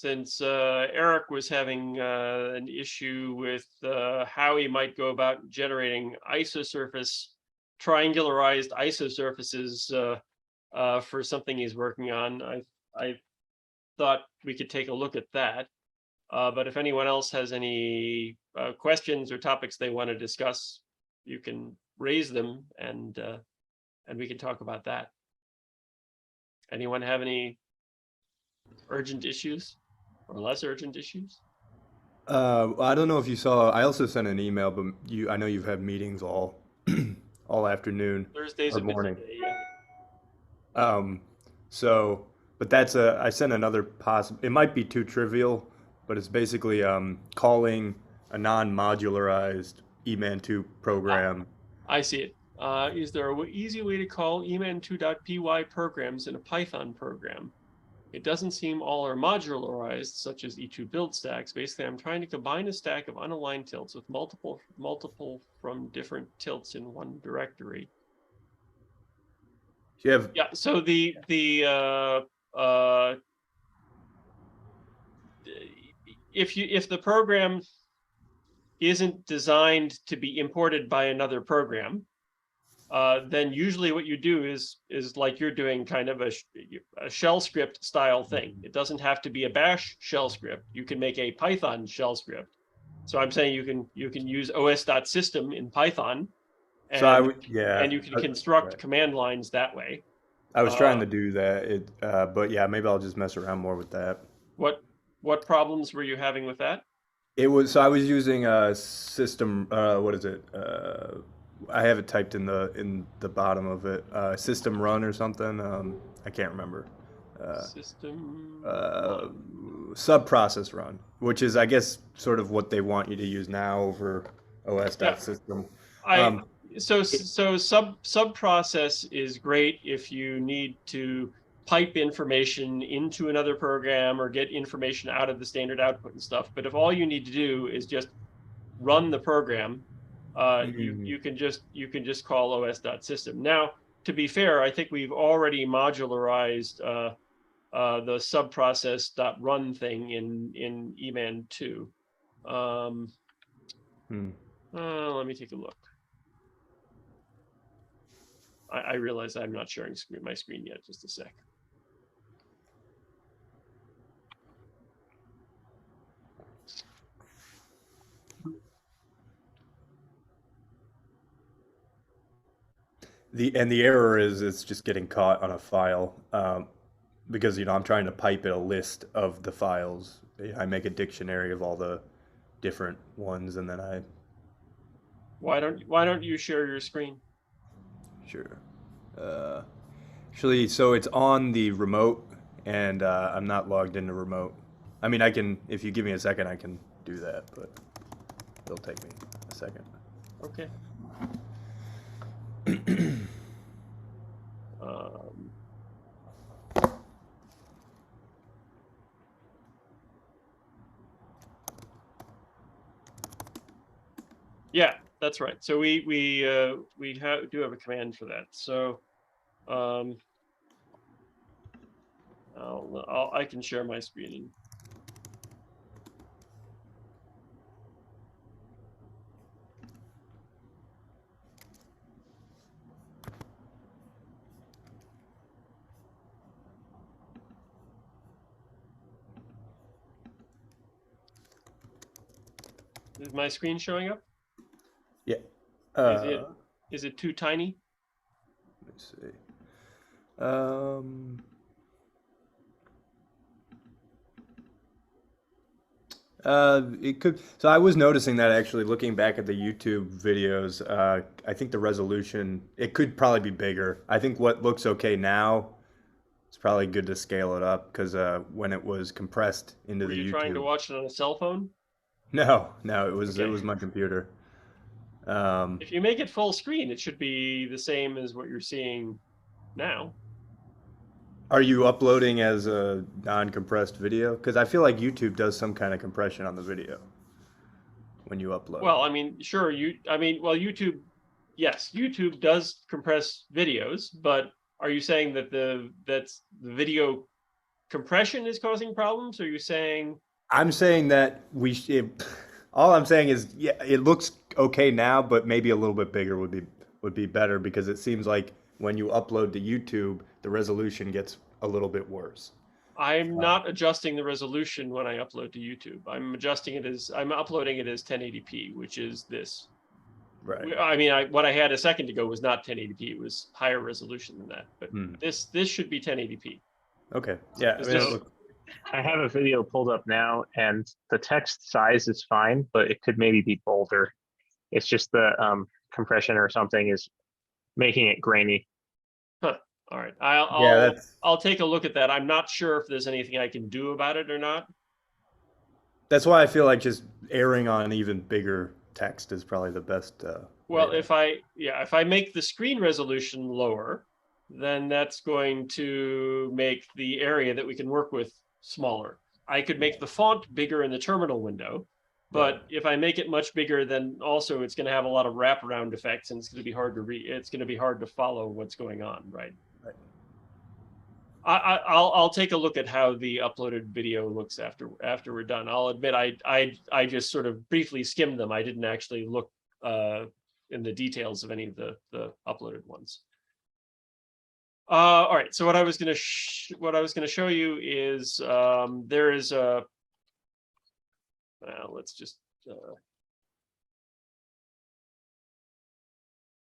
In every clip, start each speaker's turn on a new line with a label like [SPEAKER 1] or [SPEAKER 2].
[SPEAKER 1] since Eric was having an issue with how he might go about generating isosurface, triangularized isosurfaces for something he's working on, I thought we could take a look at that. But if anyone else has any questions or topics they want to discuss, you can raise them and we can talk about that. Anyone have any urgent issues or less urgent issues?
[SPEAKER 2] I don't know if you saw. I also sent an email, but I know you've had meetings all all afternoon
[SPEAKER 1] Thursday's
[SPEAKER 2] or
[SPEAKER 1] a busy
[SPEAKER 2] morning.
[SPEAKER 1] day, yeah.
[SPEAKER 2] Um, so, but I sent another possible. It might be too trivial, but it's basically calling a non-modularized EMAN2
[SPEAKER 1] Ah,
[SPEAKER 2] program.
[SPEAKER 1] I see it. Is there an easy way to call eman2.py programs in a Python program? It doesn't seem all are modularized, such as E2 build stacks. Basically, I'm trying to combine a stack of unaligned tilts with multiple from different tilts in one directory.
[SPEAKER 2] You have
[SPEAKER 1] Yeah, so if the program isn't designed to be imported by another program, then usually what you do is like you're doing, kind of a shell script style thing. It doesn't have to be a bash shell script. You can make a Python shell script. So I'm saying you can use os.system in Python,
[SPEAKER 2] so I
[SPEAKER 1] and
[SPEAKER 2] would yeah.
[SPEAKER 1] you can construct
[SPEAKER 2] Right.
[SPEAKER 1] command lines that way.
[SPEAKER 2] I was trying
[SPEAKER 1] Uh,
[SPEAKER 2] to do that. But yeah, maybe I'll just mess around more with that.
[SPEAKER 1] what problems were you having with that?
[SPEAKER 2] It was so I was using a system. What is it? I have it typed in the bottom of it. System run or something. I can't remember. Uh,
[SPEAKER 1] System
[SPEAKER 2] uh,
[SPEAKER 1] run.
[SPEAKER 2] Sub process run, which is I guess sort of what they want you to use now over
[SPEAKER 1] Yeah,
[SPEAKER 2] os.system.
[SPEAKER 1] I
[SPEAKER 2] Um, it,
[SPEAKER 1] so sub process is great if you need to pipe information into another program or get information out of the standard output and stuff. But if all you need to do is just run the program,
[SPEAKER 2] mm,
[SPEAKER 1] you can just call os.system. Now, to be fair, I think we've already modularized the subprocess.run thing in EMAN2.
[SPEAKER 2] mm.
[SPEAKER 1] Let me take a look. I realize I'm not sharing my screen yet. Just a sec.
[SPEAKER 2] The error is it's just getting caught on a file because I'm trying to pipe it a list of the files. I make a dictionary of all the different ones, and then I
[SPEAKER 1] Why don't you share your screen?
[SPEAKER 2] sure. Uh, Actually, so it's on the remote, and I'm not logged into remote. I mean, I can if you give me a second, I can do that, but it'll take me a second.
[SPEAKER 1] Okay. Um, yeah, that's right. So we do have a command for that. So um, I can share my screen. Is my screen showing up?
[SPEAKER 2] Yeah.
[SPEAKER 1] Is
[SPEAKER 2] Uh,
[SPEAKER 1] it too tiny?
[SPEAKER 2] Let me see. Um, it could. So I was noticing that actually, looking back at the YouTube videos, I think the resolution it could probably be bigger. I think what looks okay now, it's probably good to scale it up because when it was compressed into
[SPEAKER 1] Were
[SPEAKER 2] the
[SPEAKER 1] you trying to
[SPEAKER 2] YouTube,
[SPEAKER 1] watch it on a cell phone?
[SPEAKER 2] no, it
[SPEAKER 1] Okay.
[SPEAKER 2] was my computer. Um,
[SPEAKER 1] If you make it full screen, it should be the same as what you're seeing now.
[SPEAKER 2] are you uploading as a non-compressed video? Because I feel like YouTube does some kind of compression on the video when you upload.
[SPEAKER 1] Well, I mean, sure, well, YouTube, yes, YouTube does compress videos, but are you saying that the video compression is causing problems? Or are you saying?
[SPEAKER 2] I'm saying that all I'm saying is, yeah, it looks okay now, but maybe a little bit bigger would be better because it seems like when you upload to YouTube, the resolution gets a little bit worse.
[SPEAKER 1] I'm not adjusting the resolution when I upload to YouTube. I'm uploading it as 1080p, which is this.
[SPEAKER 2] Right.
[SPEAKER 1] I mean, what I had a second ago was not 1080p. It was higher resolution than that. But this should be 1080p.
[SPEAKER 2] Okay. Yeah. I mean,
[SPEAKER 3] So I have a video pulled up now, and the text size is fine, but it could maybe be bolder. It's just the compression or something is making it grainy.
[SPEAKER 1] Huh. All right.
[SPEAKER 2] yeah,
[SPEAKER 1] I'll take a look at that. I'm not sure if there's anything I can do about it or not.
[SPEAKER 2] that's why I feel like just erring on even bigger text is probably the best.
[SPEAKER 1] Well,
[SPEAKER 2] way
[SPEAKER 1] if I make the screen resolution lower, then that's going to make the area that we can work with smaller. I could make the font bigger in the terminal window, but
[SPEAKER 2] Right.
[SPEAKER 1] if I make it much bigger, then also it's going to have a lot of wraparound effects, and it's going to be hard to it's going to be hard to follow what's going on, right?
[SPEAKER 2] Right.
[SPEAKER 1] I'll take a look at how the uploaded video looks after we're done. I'll admit I just sort of briefly skimmed them. I didn't actually look in the details of any of the uploaded ones. All right. So what I was going to show you is there is a. Let's just.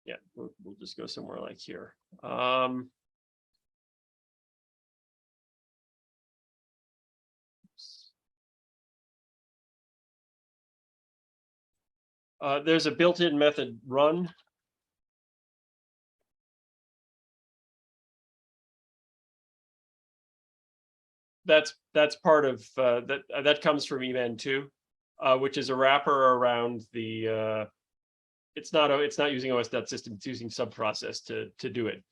[SPEAKER 1] Yeah, we'll just go somewhere like here. There's a built-in method run. That's part of that comes from EMAN2, which is a wrapper around the. It's not using os.system. It's using subprocess to do it.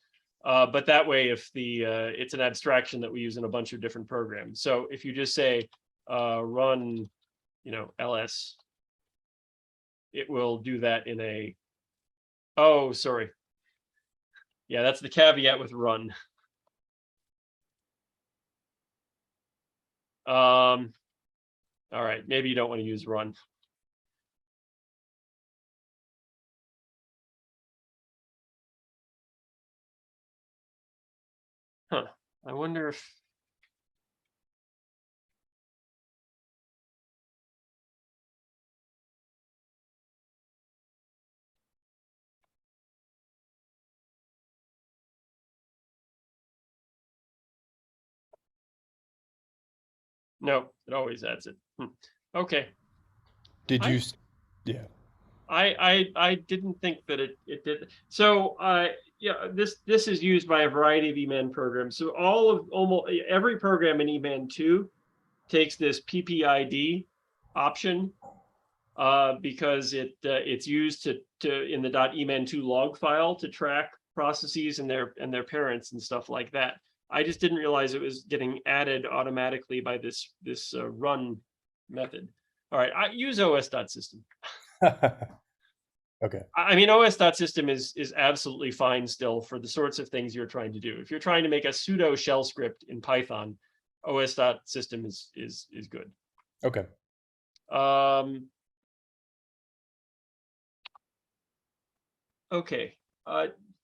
[SPEAKER 1] But that way, if it's an abstraction that we use in a bunch of different programs. So if you just say run, ls, it will do that in a. Oh, sorry. Yeah, that's the caveat with run. All right, maybe you don't want to use run. Huh. I wonder if. No, it always adds it. Okay.
[SPEAKER 2] Did you? Yeah.
[SPEAKER 1] I didn't think that it did. So yeah, this is used by a variety of EMAN programs. So almost every program in EMAN2 takes this PPID option because it's used to in the .eman2 log file to track processes and their parents and stuff like that. I just didn't realize it was getting added automatically by this run method. All right, I use os.system.
[SPEAKER 2] Okay.
[SPEAKER 1] I mean, os.system is absolutely fine still for the sorts of things you're trying to do. If you're trying to make a pseudo shell script in Python, os.system is good.
[SPEAKER 2] Okay.
[SPEAKER 1] Okay.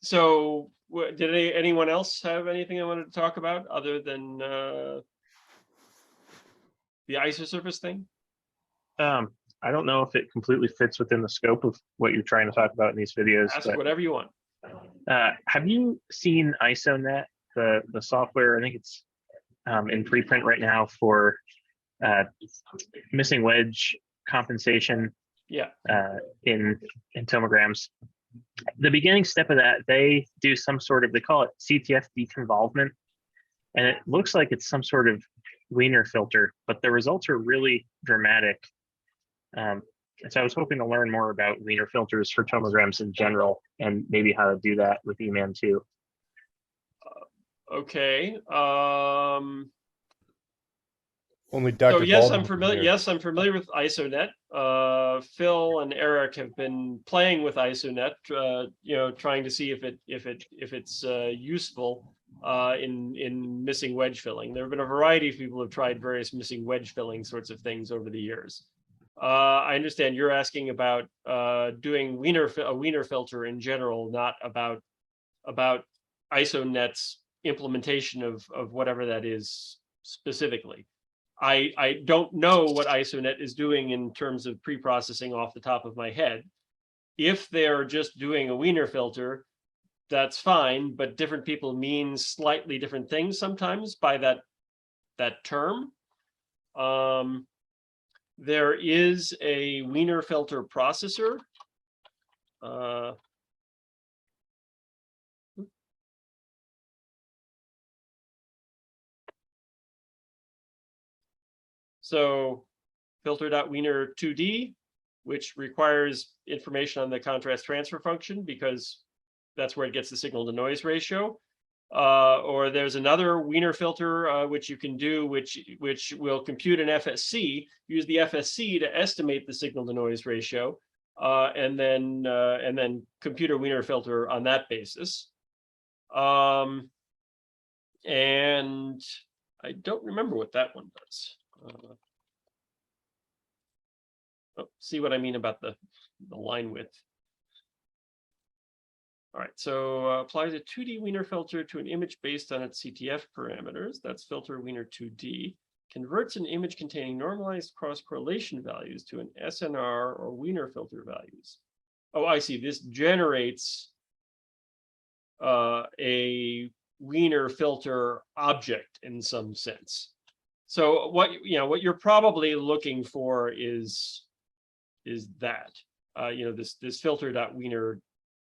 [SPEAKER 1] So did anyone else have anything I wanted to talk about other than the isosurface thing?
[SPEAKER 3] I don't know if it completely fits within the scope of what you're trying to talk about in these videos.
[SPEAKER 1] Ask whatever you want.
[SPEAKER 3] Have you seen ISONet, the software? I think it's in preprint right now for missing wedge compensation.
[SPEAKER 1] Yeah.
[SPEAKER 3] In tomograms. The beginning step of that, they do some sort of, they call it CTF deconvolvement, and it looks like it's some sort of Wiener filter, but the results are really dramatic. So I was hoping to learn more about Wiener filters for tomograms in general, and maybe how to do that with EMAN2.
[SPEAKER 1] Okay.
[SPEAKER 2] Only Dr.
[SPEAKER 1] So yes,
[SPEAKER 2] Baldwin
[SPEAKER 1] I'm familiar.
[SPEAKER 2] here.
[SPEAKER 1] Yes, I'm familiar with ISONet. Phil and Eric have been playing with ISONet, trying to see if it's useful. in missing wedge filling. There have been a variety of people who have tried various missing wedge filling sorts of things over the years. I understand you're asking about doing a Wiener filter in general, not about ISONet's implementation of whatever that is specifically. I don't know what ISONet is doing in terms of pre-processing off the top of my head. If they're just doing a Wiener filter, that's fine, but different people mean slightly different things sometimes by that term. There is a Wiener filter processor. So filter.wiener2d, which requires information on the contrast transfer function because that's where it gets the signal to noise ratio. Or there's another Wiener filter which you can do, which will compute an FSC, use the FSC to estimate the signal to noise ratio, and then compute a Wiener filter on that basis. And I don't remember what that one does. See what I mean about the line width. All right, so applies a 2D Wiener filter to an image based on its CTF parameters. That's filter Wiener 2D. Converts an image containing normalized cross-correlation values to an SNR or Wiener filter values. Oh, I see. This generates a Wiener filter object in some sense. So what you're probably looking for is that this filter.Wiener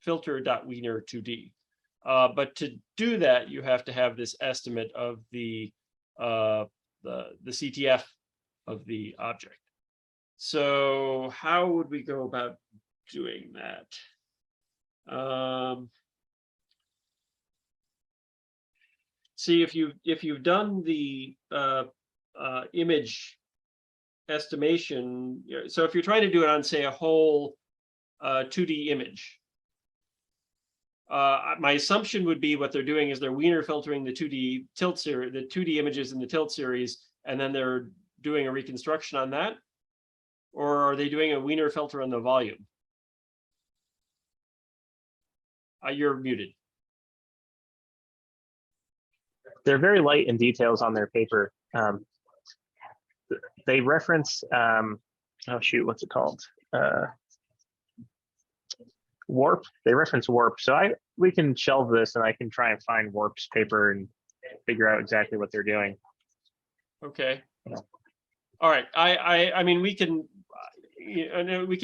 [SPEAKER 1] 2D. But to do that, you have to have this estimate of the CTF of the object. So how would we go about doing that? See, if you've done the image estimation, so if you're trying to do it on, say, a whole 2D image, my assumption would be what they're doing is they're Wiener filtering the 2D tilt series, the 2D images in the tilt series, and then they're doing a reconstruction on that, or are they doing a Wiener filter on the volume? You're muted.
[SPEAKER 3] They're very light in details on their paper. They reference, oh shoot, what's it called? Warp. They reference Warp. So we can shelve this and I can try and find Warp's paper and figure out exactly what they're doing.
[SPEAKER 1] Okay. Yeah. All right. I mean, we can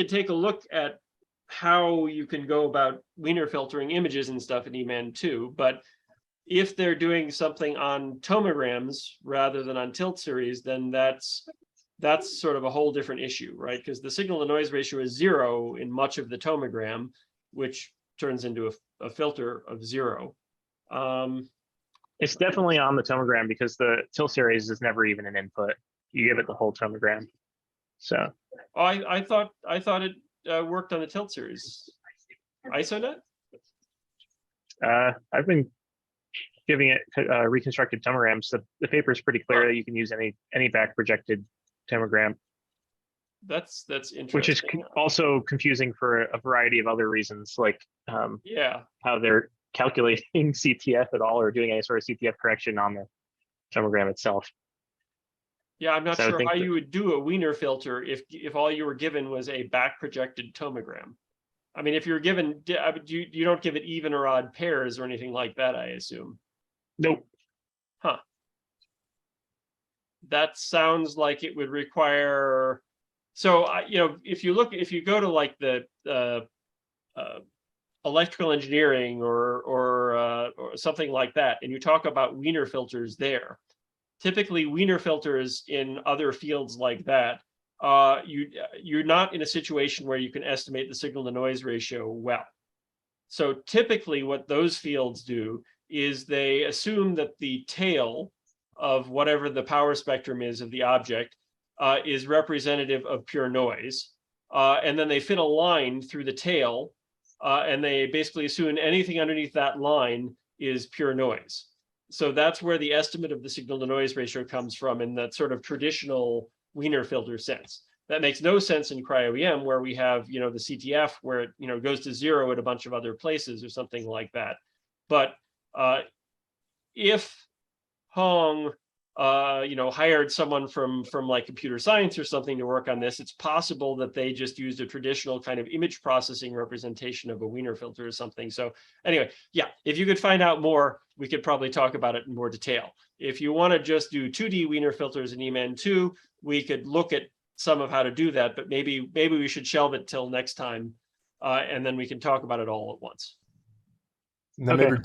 [SPEAKER 1] take a look at how you can go about Wiener filtering images and stuff in EMAN2, but if they're doing something on tomograms rather than on tilt series, then that's sort of a whole different issue, right? Because the signal to noise ratio is 0 in much of the tomogram, which turns into a filter of 0.
[SPEAKER 3] It's definitely on the tomogram because the tilt series is never even an input. You give it the whole tomogram. So
[SPEAKER 1] I thought it worked on the tilt series. ISONet?
[SPEAKER 3] I've been giving it reconstructed tomograms. The paper is pretty clear that you can use any back projected tomogram.
[SPEAKER 1] That's interesting.
[SPEAKER 3] Which is also confusing for a variety of other reasons, like how they're calculating CTF at all or doing any sort of CTF correction on the tomogram itself.
[SPEAKER 1] Yeah, I'm not sure how you would do a Wiener filter if all you were given was a back projected tomogram. I mean, if you're given, you don't give it even or odd pairs or anything like that, I assume.
[SPEAKER 3] Nope.
[SPEAKER 1] Huh. That sounds like it would require. So if you go to like the electrical engineering or something like that, and you talk about Wiener filters there, typically Wiener filters in other fields like that, you're not in a situation where you can estimate the signal to noise ratio well. So typically what those fields do is they assume that the tail of whatever the power spectrum is of the object is representative of pure noise. And then they fit a line through the tail, and they basically assume anything underneath that line is pure noise. so that's where the estimate of the signal to noise ratio comes from in that sort of traditional Wiener filter sense. That makes no sense in cryo-EM, where we have, the CTF, where it, goes to 0 at a bunch of other places or something like that. But if Hong, hired someone from like computer science or something to work on this, it's possible that they just used a traditional kind of image processing representation of a Wiener filter or something. So anyway, yeah, if you could find out more, we could probably talk about it in more detail. If you want to just do 2D Wiener filters in EMAN2, we could look at some of how to do that, but maybe we should shelve it till next time, and then we can talk about it all at once.
[SPEAKER 2] And then maybe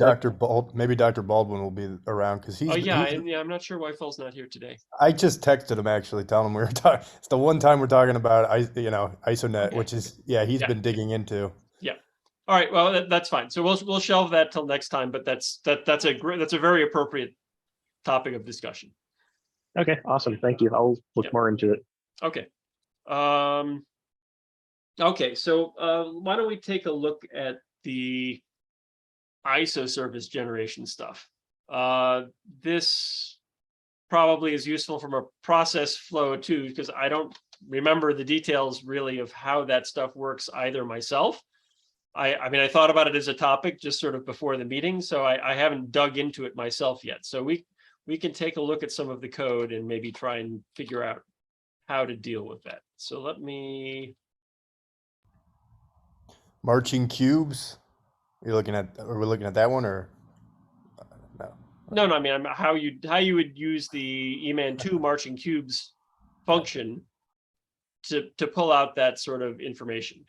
[SPEAKER 2] Dr. Baldwin will be around because he's.
[SPEAKER 1] I'm not sure why Phil's not here today.
[SPEAKER 2] I just texted him actually, telling him we were talking. It's the one time we're talking about ISONet,
[SPEAKER 1] Okay.
[SPEAKER 2] which is he's been digging into.
[SPEAKER 1] Yeah. All right. Well, that's fine. So we'll shelve that till next time. But that's a very appropriate topic of discussion.
[SPEAKER 3] Okay. Awesome. Thank you. I'll look more into it.
[SPEAKER 1] Okay. Okay. So why don't we take a look at the isosurface generation stuff? This probably is useful from a process flow too, because I don't remember the details really of how that stuff works either myself. I mean, I thought about it as a topic just sort of before the meeting, so I haven't dug into it myself yet. So we can take a look at some of the code and maybe try and figure out how to deal with that. So let me.
[SPEAKER 2] Marching cubes. Are we looking at that one or no?
[SPEAKER 1] No. I mean, how you would use the EMAN2 marching cubes function to pull out that sort of information.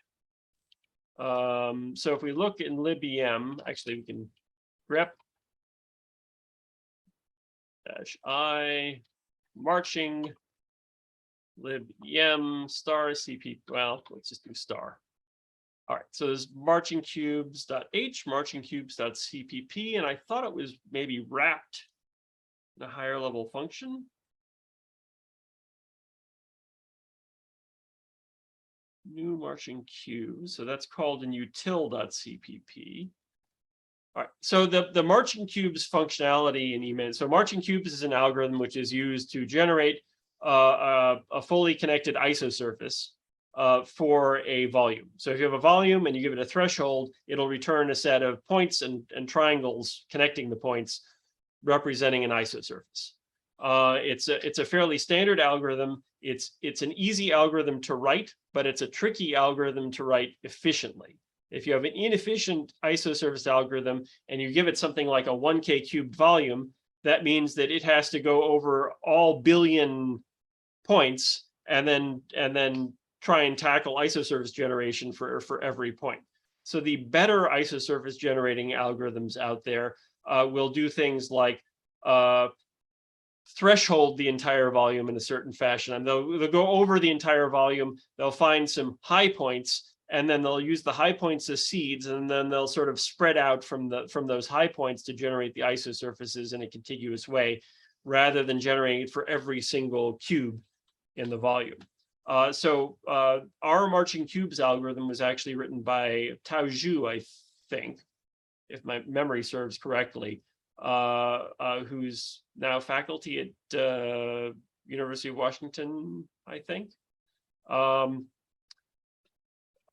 [SPEAKER 1] So if we look in libem, actually we can grep -i marching libem star cp. Well, let's just do star. All right, so there's marching cubes.h, marching cubes.cpp, and I thought it was maybe wrapped in a higher level function. New marching cubes, so that's called in util.cpp. All right, so the marching cubes functionality in EMAN. So marching cubes is an algorithm which is used to generate a fully connected isosurface for a volume. So if you have a volume and you give it a threshold, it'll return a set of points and triangles connecting the points, representing an isosurface. It's a fairly standard algorithm. It's an easy algorithm to write, but it's a tricky algorithm to write efficiently. If you have an inefficient isosurface algorithm and you give it something like a 1K cubed volume, that means that it has to go over all billion points and then try and tackle isosurface generation for every point. So the better isosurface generating algorithms out there will do things like threshold the entire volume in a certain fashion, and they'll go over the entire volume. They'll find some high points, and then they'll use the high points as seeds, and then they'll sort of spread out from those high points to generate the isosurfaces in a contiguous way, rather than generating it for every single cube in the volume. So our marching cubes algorithm was actually written by Tao Zhu, I think, if my memory serves correctly, who's now faculty at University of Washington, I think.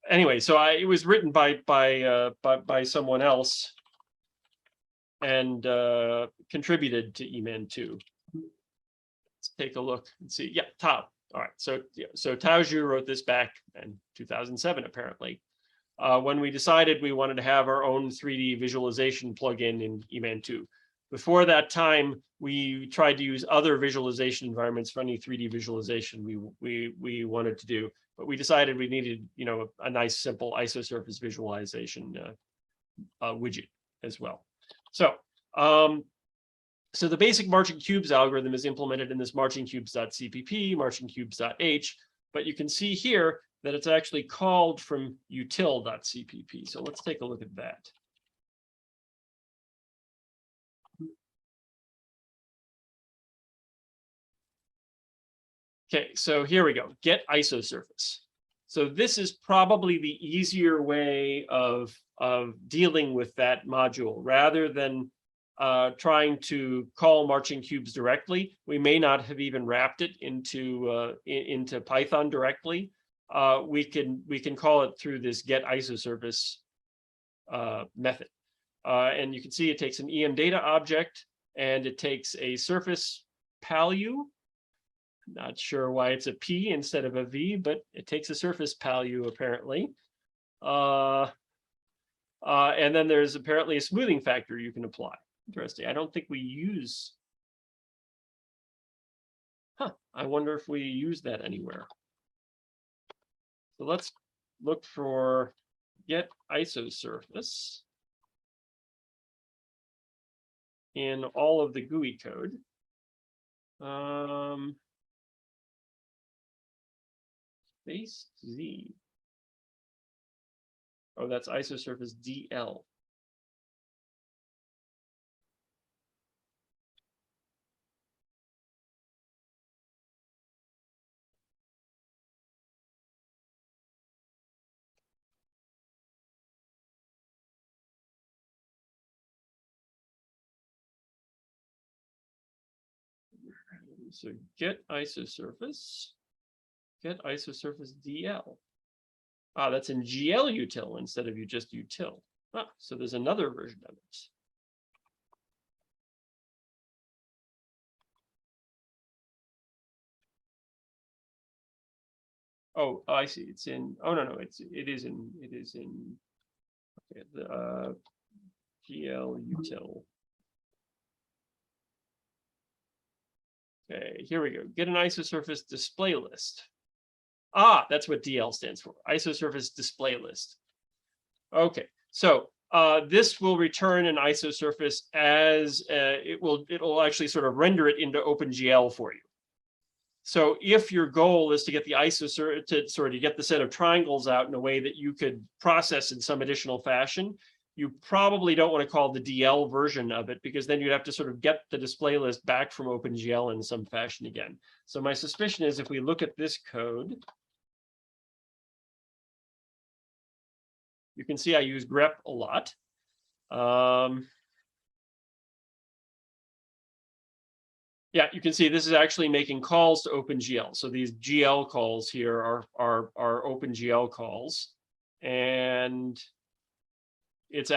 [SPEAKER 1] Anyway, so it was written by someone else and contributed to EMAN2. Let's take a look and see. Yeah, Tao. All right, so Tao Zhu wrote this back in 2007, apparently, when we decided we wanted to have our own 3D visualization plugin in EMAN2. Before that time, we tried to use other visualization environments for any 3D visualization we wanted to do, but we decided we needed, a nice, simple isosurface visualization widget as well. So the basic marching cubes algorithm is implemented in this marching cubes.cpp, marching cubes.h, but you can see here that it's actually called from util.cpp. So let's take a look at that. Okay, so here we go, get isosurface. So this is probably the easier way of dealing with that module, rather than trying to call marching cubes directly. We may not have even wrapped it into Python directly. We can call it through this get isosurface method. And you can see it takes an EM data object and it takes a surface palu. Not sure why it's a P instead of a V, but it takes a surface palu apparently. And then there's apparently a smoothing factor you can apply. Interesting. I don't think we use. I wonder if we use that anywhere. So let's look for get isosurface in all of the GUI code. Space Z. Oh, that's isosurface DL. So get isosurface DL. That's in GL util instead of just util. So there's another version of it. Oh, I see. It's in. Oh no, it is in. Okay, the GL util. Okay, here we go. Get an isosurface display list. That's what DL stands for. Isosurface display list. Okay, so this will return an isosurface as it'll actually sort of render it into OpenGL for you. So if your goal is to get the isosurface to get the set of triangles out in a way that you could process in some additional fashion, you probably don't want to call the DL version of it, because then you'd have to sort of get the display list back from OpenGL in some fashion again. So my suspicion is if we look at this code, you can see I use grep a lot. Yeah, you can see this is actually making calls to OpenGL. So these GL calls here are OpenGL calls, and it's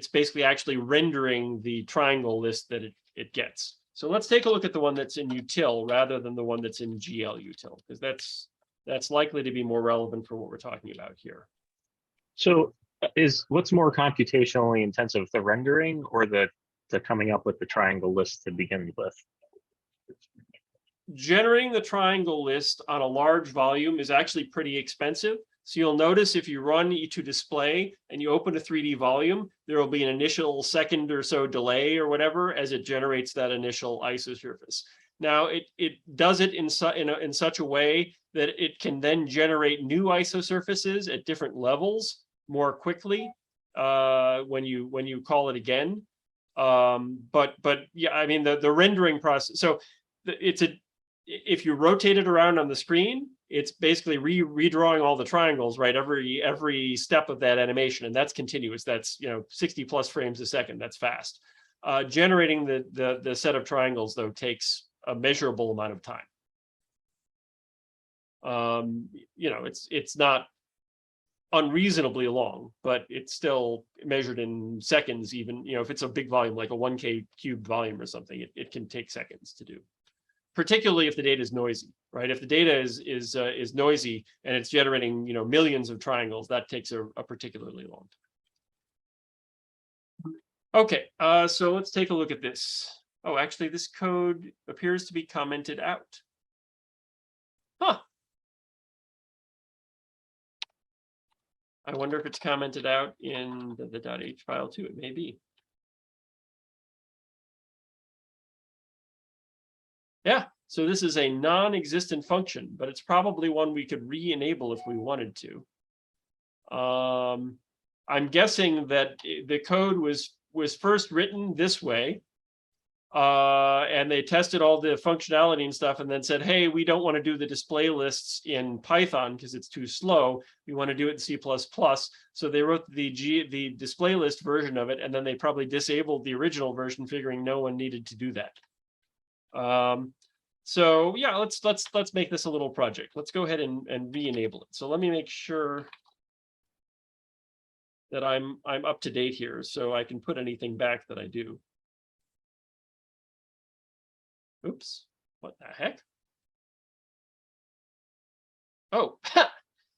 [SPEAKER 1] basically actually rendering the triangle list that it gets. So let's take a look at the one that's in util rather than the one that's in GL util, because that's likely to be more relevant for what we're talking about here.
[SPEAKER 3] So what's more computationally intensive, the rendering or the coming up with the triangle list to begin with?
[SPEAKER 1] Generating the triangle list on a large volume is actually pretty expensive. So you'll notice if you run E2 display and you open a 3D volume, there will be an initial second or so delay or whatever as it generates that initial isosurface. Now it does it in such a way that it can then generate new isosurfaces at different levels more quickly when you call it again. But yeah, I mean the rendering process. So if you rotate it around on the screen, it's basically redrawing all the triangles, right? Every step of that animation, and that's continuous. That's 60 plus frames a second. That's fast. Generating the set of triangles though takes a measurable amount of time. It's not unreasonably long, but it's still measured in seconds. Even if it's a big volume like a 1K cubed volume or something, it can take seconds to do. Particularly if the data is noisy, right? If the data is noisy and it's generating millions of triangles, that takes a particularly long time. Okay, so let's take a look at this. Oh, actually, this code appears to be commented out. I wonder if it's commented out in the .h file too. It may be. Yeah, so this is a non-existent function, but it's probably one we could re-enable if we wanted to. I'm guessing that the code was first written this way, and and they tested all the functionality and stuff and then said, hey, we don't want to do the display lists in Python because it's too slow. We want to do it in C++. So they wrote the display list version of it, and then they probably disabled the original version, figuring no one needed to do that. So yeah, let's make this a little project. Let's go ahead and re-enable it. So let me make sure that I'm up to date here, so I can put anything back that I do. Oops, what the heck? Oh,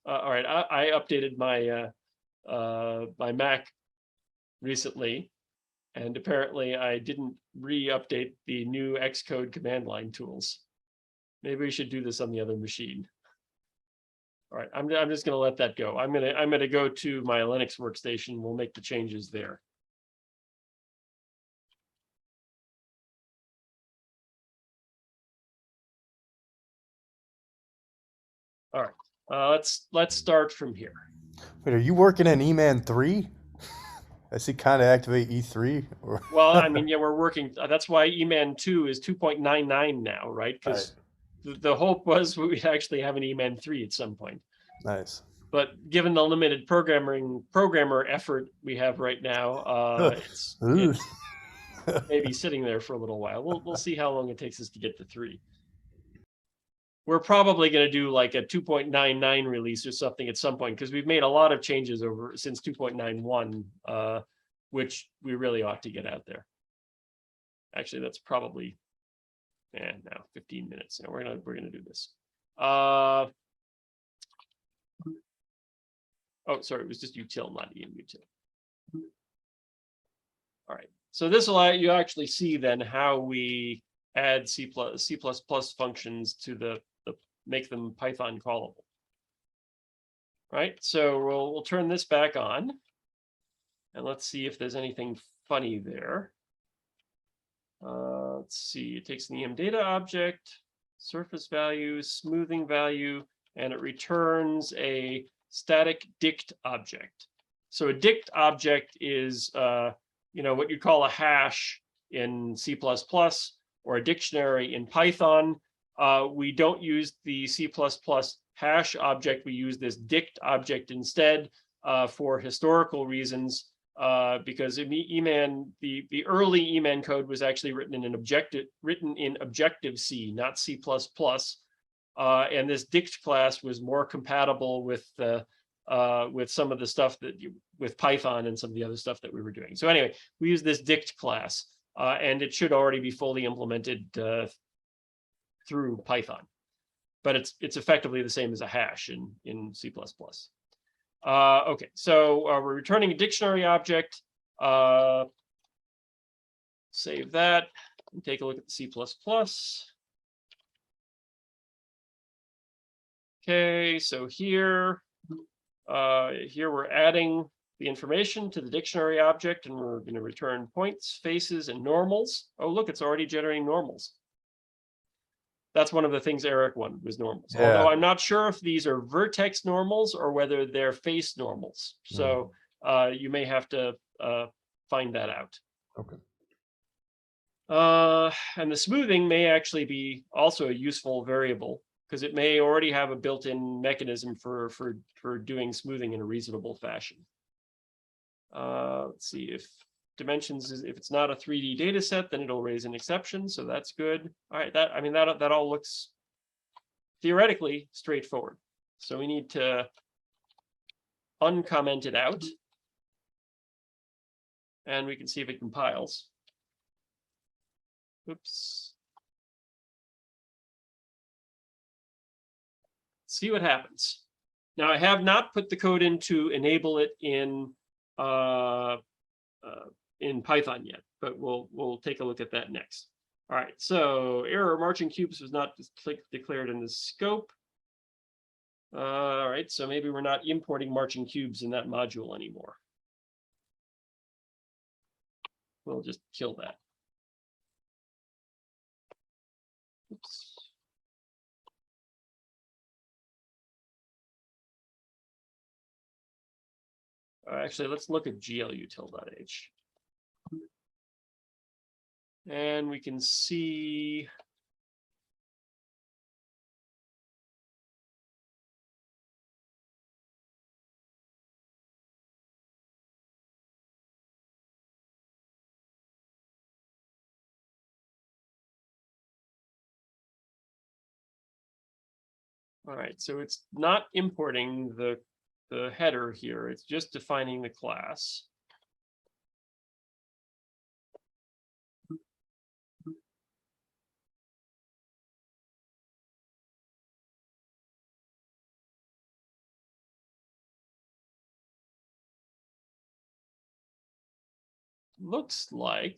[SPEAKER 1] all right. I updated my my Mac recently, and apparently I didn't re-update the new Xcode command line tools. Maybe we should do this on the other machine. All right, I'm just going to let that go. I'm gonna go to my Linux workstation. We'll make the changes there. All right, let's start from here.
[SPEAKER 2] Wait, are you working in EMAN2? I see kind of activate E3. Or...
[SPEAKER 1] Well, I mean, yeah, we're working. That's why EMAN2 is 2.99 now, right? Because the hope was we would actually have an EMAN3 at some point.
[SPEAKER 2] Nice.
[SPEAKER 1] But given the limited programmer effort we have right now, it's maybe sitting there for a little while. We'll see how long it takes us to get to 3. We're probably going to do like a 2.99 release or something at some point, because we've made a lot of changes since 2.91, which we really ought to get out there. Actually, that's probably now 15 minutes. Now we're gonna do this. Oh, sorry, it was just util, not emutil. All right, so this will you actually see then how we add C++ functions to make them Python callable. Right, so we'll turn this back on, and let's see if there's anything funny there. Let's see, it takes an EM data object, surface value, smoothing value, and it returns a static dict object. So a dict object is what you call a hash in C++ or a dictionary in Python. We don't use the C++ hash object. We use this dict object instead for historical reasons, because EMAN, the early EMAN code was actually written in Objective-C, not C++. And this dict class was more compatible with some of the stuff with Python and some of the other stuff that we were doing. So anyway, we use this dict class, and it should already be fully implemented through Python, but it's effectively the same as a hash in C++. Okay, so we're returning a dictionary object. Save that and take a look at the C++. Okay, so here we're adding the information to the dictionary object, and we're going to return points, faces, and normals. Oh, look, it's already generating normals. That's one of the things Eric wanted, was normals. Yeah. Although I'm not sure if these are vertex normals or whether they're face normals. So you may have to find that out.
[SPEAKER 2] Okay.
[SPEAKER 1] And the smoothing may actually be also a useful variable, because it may already have a built-in mechanism for doing smoothing in a reasonable fashion. Let's see, if dimensions if it's not a 3D data set, then it'll raise an exception, so that's good. All right, that all looks theoretically straightforward. So we need to uncomment it out, and we can see if it compiles. Oops. See what happens. Now, I have not put the code in to enable it in Python yet, but we'll take a look at that next. All right, so error marching cubes was not declared in the scope. All right, so maybe we're not importing marching cubes in that module anymore. We'll just kill that. Oops. Actually, let's look at glutil.h. And we can see all right, so it's not importing the header here, it's just defining the class. Looks like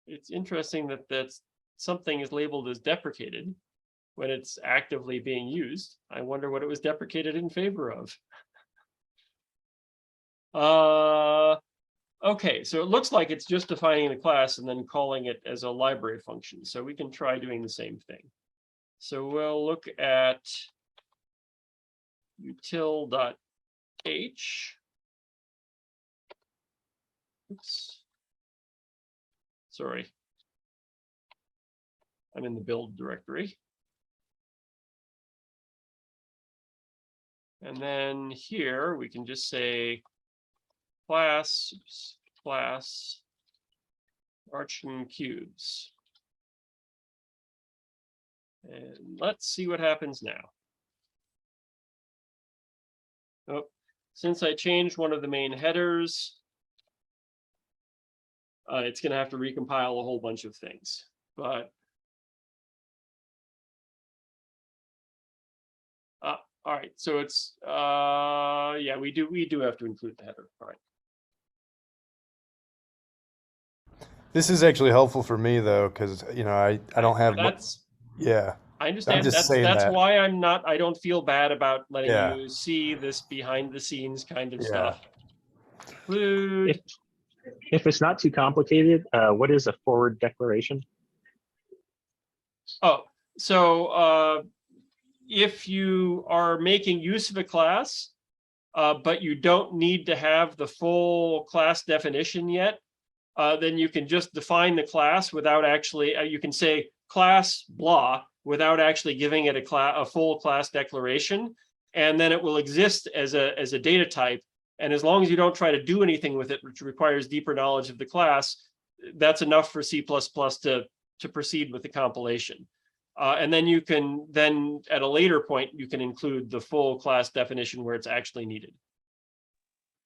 [SPEAKER 1] it's interesting that something is labeled as deprecated when it's actively being used. I wonder what it was deprecated in favor of. Okay, so it looks like it's just defining the class and then calling it as a library function. So we can try doing the same thing. So we'll look at util.h. Oops. Sorry. I'm in the build directory. And then here we can just say class marching cubes. And let's see what happens now. Oh, since I changed one of the main headers, it's going to have to recompile a whole bunch of things. But all right, so it's yeah, we do have to include the header. All right.
[SPEAKER 2] This is actually helpful for me though, because I don't have. Yeah.
[SPEAKER 1] I understand. That's why I don't feel bad about letting you see this behind the scenes kind of stuff.
[SPEAKER 3] If it's not too complicated, what is a forward declaration?
[SPEAKER 1] Oh, so if you are making use of a class, but you don't need to have the full class definition yet, then you can just define the class without actually, you can say class blah without actually giving it a full class declaration. And then it will exist as a data type. And as long as you don't try to do anything with it, which requires deeper knowledge of the class, that's enough for C++ to proceed with the compilation. And then you can at a later point, you can include the full class definition where it's actually needed.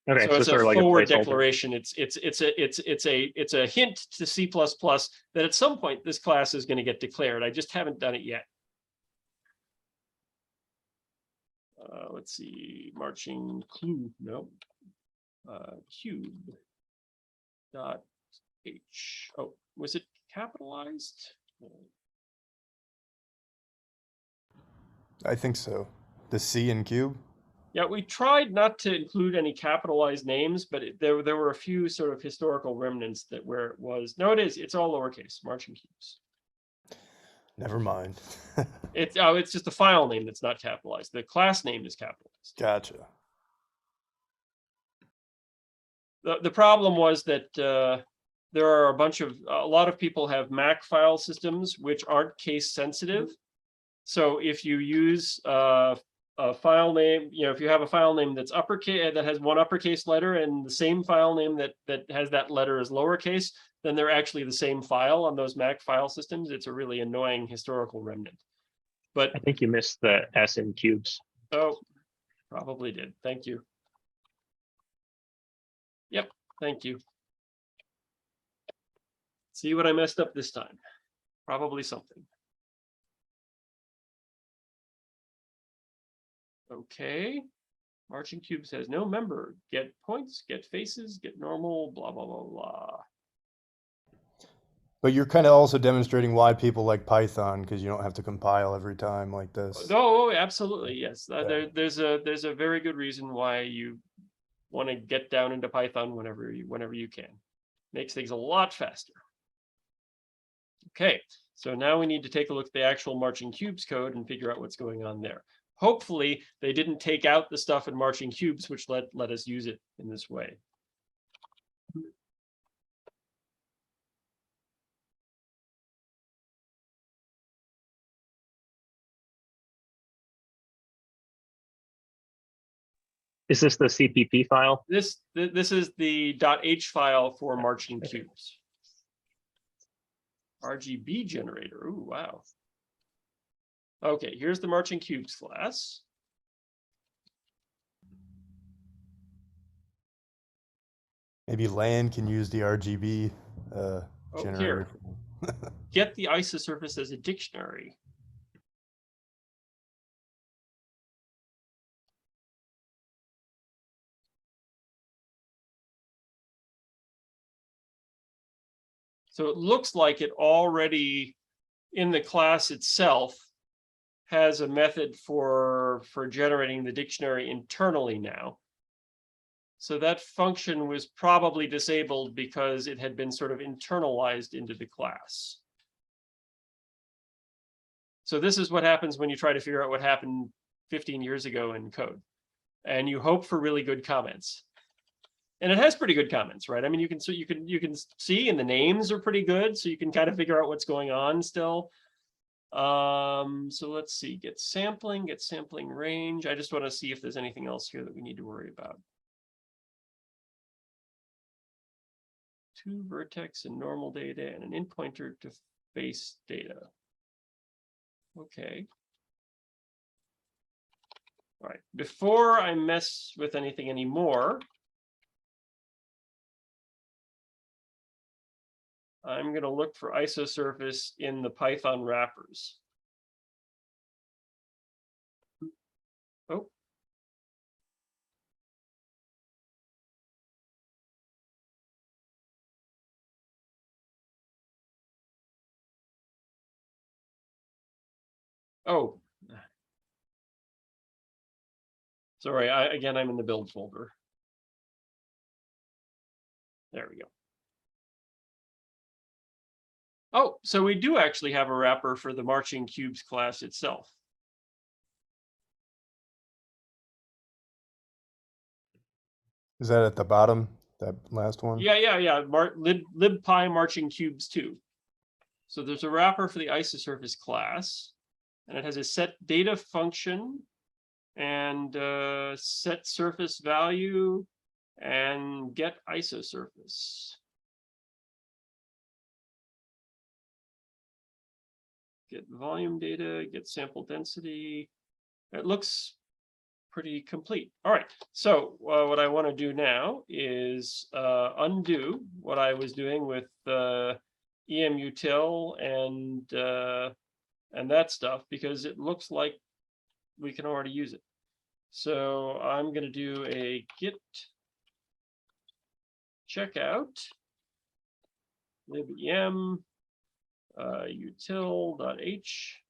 [SPEAKER 1] Okay, so it's a forward declaration. It's a hint to C++ that at some point this class is going to get declared. I just haven't done it yet. Let's see, marching clue, no, cube dot h. Oh, was it capitalized?
[SPEAKER 2] I think so. The C in cube.
[SPEAKER 1] Yeah, we tried not to include any capitalized names, but there were a few sort of historical remnants that where it was. No, it's all lowercase, marching cubes.
[SPEAKER 2] Never mind.
[SPEAKER 1] It's just a file name that's not capitalized. The class name is capitalized.
[SPEAKER 2] Gotcha.
[SPEAKER 1] The problem was that there are a lot of people have Mac file systems which aren't case sensitive. So if you use a file name, if you have a file name that's uppercase, that has one uppercase letter, and the same file name that has that letter as lowercase, then they're actually the same file on those Mac file systems. It's a really annoying historical remnant. But
[SPEAKER 3] I think you missed the S in cubes.
[SPEAKER 1] Oh, probably did. Thank you. Yep, thank you. See what I messed up this time? Probably something. Okay, marching cubes has no member. Get points, get faces, get normal, blah, blah, blah, blah.
[SPEAKER 2] But you're kind of also demonstrating why people like Python, because you don't have to compile every time like this.
[SPEAKER 1] Oh, absolutely, yes. There's a very good reason why you want to get down into Python whenever you can. Makes things a lot faster. Okay, so now we need to take a look at the actual marching cubes code and figure out what's going on there. hopefully they didn't take out the stuff in marching cubes, which let us use it in this way.
[SPEAKER 3] Is this the CPP file?
[SPEAKER 1] This is the .h file for marching cubes. RGB generator. Ooh, wow. Okay, here's the marching cubes class.
[SPEAKER 2] Maybe LAN can use the RGB generator.
[SPEAKER 1] Here. Get the isosurface as a dictionary. So it looks like it already in the class itself has a method for generating the dictionary internally now. So that function was probably disabled because it had been sort of internalized into the class. So this is what happens when you try to figure out what happened 15 years ago in code. And you hope for really good comments. And it has pretty good comments, right? I mean, you can see, and the names are pretty good, so you can kind of figure out what's going on still. So let's see, get sampling range. I just want to see if there's anything else here that we need to worry about. 2 vertex and normal data and an in pointer to face data. Okay. All right, before I mess with anything anymore, I'm going to look for isosurface in the Python wrappers. Oh. Oh. Sorry, again, I'm in the build folder. There we go. Oh, so we do actually have a wrapper for the marching cubes class itself.
[SPEAKER 2] Is that at the bottom, that last one?
[SPEAKER 1] Yeah. libpy marching cubes 2. So there's a wrapper for the isosurface class, and it has a set data function and set surface value and get isosurface. Get volume data, get sample density. It looks pretty complete. All right, so what I want to do now is undo what I was doing with EMUtil and that stuff, because it looks like we can already use it. So I'm going to do a git checkout libem util.h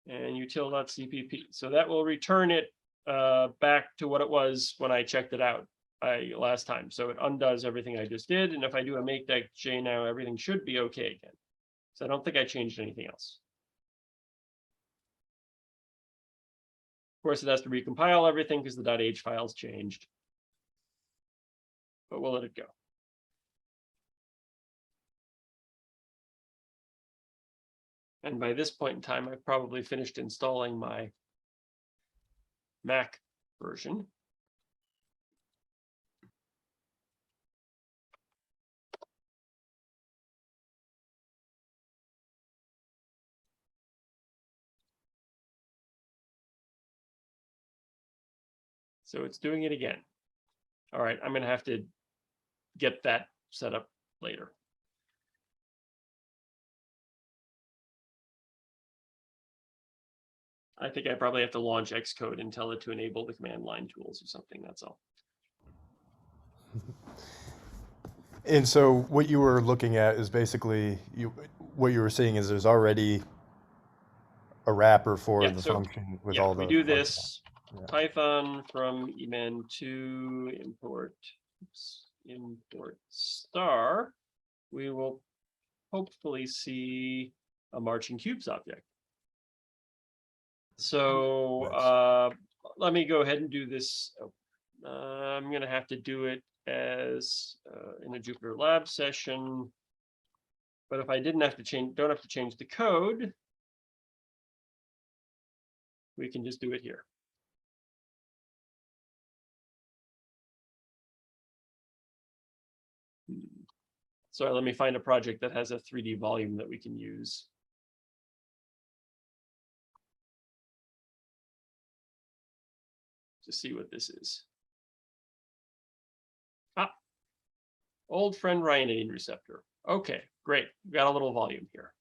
[SPEAKER 1] and util.cpp. So that will return it back to what it was when I checked it out last time. So it undoes everything I just did. And if I do a make.j now, everything should be okay again. So I don't think I changed anything else. Of course, it has to recompile everything because the .h file's changed. But we'll let it go. And by this point in time, I've probably finished installing my Mac version. So it's doing it again. All right, I'm going to have to get that set up later. I think I probably have to launch Xcode and tell it to enable the command line tools or something. That's all.
[SPEAKER 2] And so what you were looking at is basically what you were seeing is there's already a wrapper for the function with all the.
[SPEAKER 1] We do this Python from EMAN2 import star. We will hopefully see a marching cubes object. So
[SPEAKER 2] Nice.
[SPEAKER 1] let me go ahead and do this. I'm going to have to do it as in a Jupyter Lab session. But if I don't have to change the code, we can just do it here. So let me find a project that has a 3D volume that we can use. To see what this is. Ah, old friend ryanidine receptor. Okay, great. We've got a little volume here.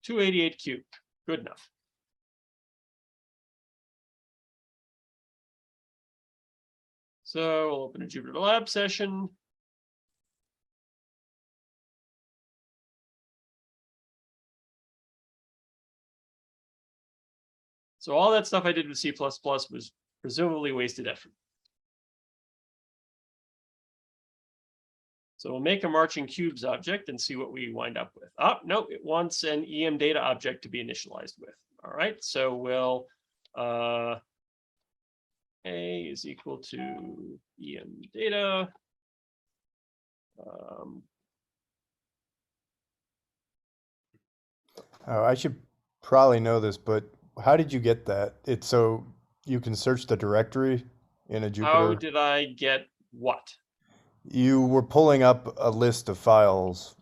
[SPEAKER 1] (288 cubed). Good enough. So we'll open a Jupyter Lab session. So all that stuff I did with C++ was presumably wasted effort. So we'll make a marching cubes object and see what we wind up with. Oh, no, it wants an EM data object to be initialized with. All right, so we'll A is equal to EM data.
[SPEAKER 2] Oh, I should probably know this, but how did you get that? It's so you can search the directory in a
[SPEAKER 1] How
[SPEAKER 2] Jupyter.
[SPEAKER 1] did I get what?
[SPEAKER 2] You were pulling up a list of files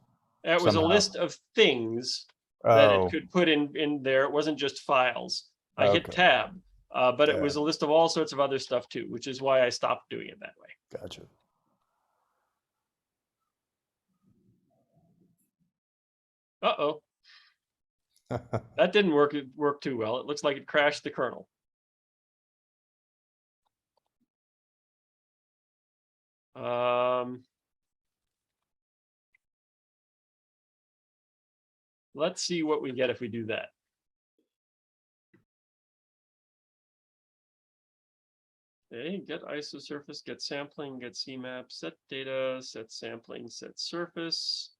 [SPEAKER 1] It was a
[SPEAKER 2] somehow.
[SPEAKER 1] list of things that it
[SPEAKER 2] Oh,
[SPEAKER 1] could put in there. It wasn't just files. I hit
[SPEAKER 2] okay.
[SPEAKER 1] tab, but it was
[SPEAKER 2] Yeah,
[SPEAKER 1] a list of all sorts of other stuff too, which is why I stopped doing it that way.
[SPEAKER 2] gotcha.
[SPEAKER 1] Uh-oh, that didn't work too well. It looks like it crashed the kernel. Let's see what we get if we do that. Okay, get isosurface, get sampling, get CMAP, set data, set sampling, set surface.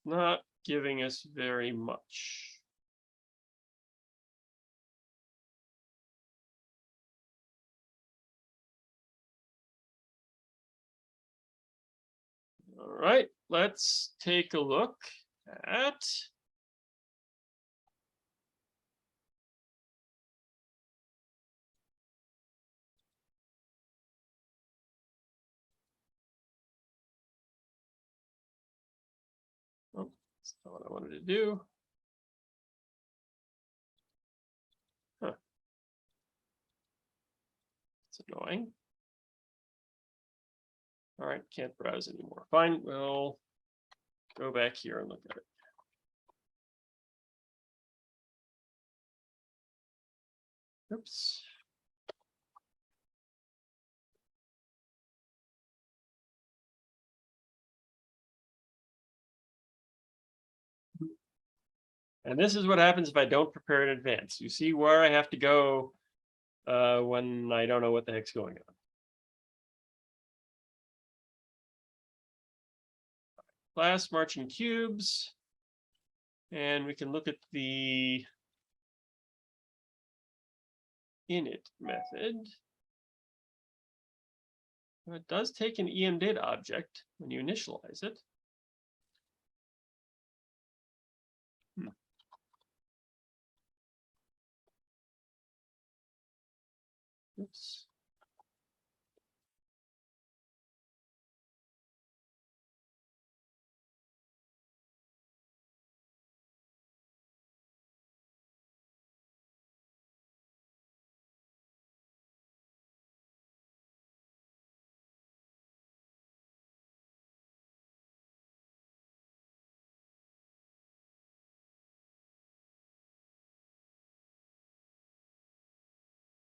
[SPEAKER 1] Not giving us very much. All right, let's take a look at oh, that's not what I wanted to do. Huh. It's annoying. All right, can't browse anymore. Fine, we'll go back here and look at it. Oops. And this is what happens if I don't prepare in advance. You see where I have to go when I don't know what the heck's going on. Class marching cubes. And we can look at the init method. It does take an EM data object when you initialize it. Oops.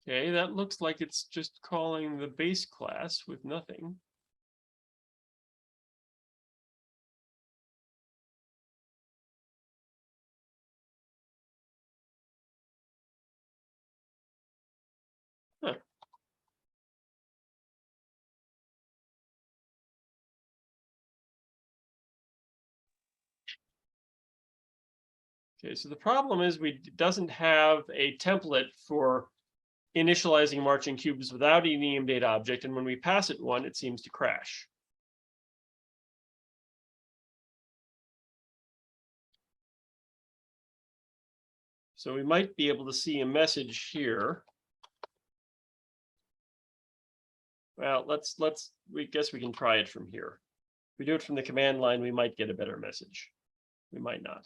[SPEAKER 1] Okay, that looks like it's just calling the base class with nothing. Huh. Okay, so the problem is it doesn't have a template for initializing marching cubes without an EM data object, and when we pass it one, it seems to crash. So we might be able to see a message here. Well, we guess we can try it from here. If we do it from the command line, we might get a better message. We might not.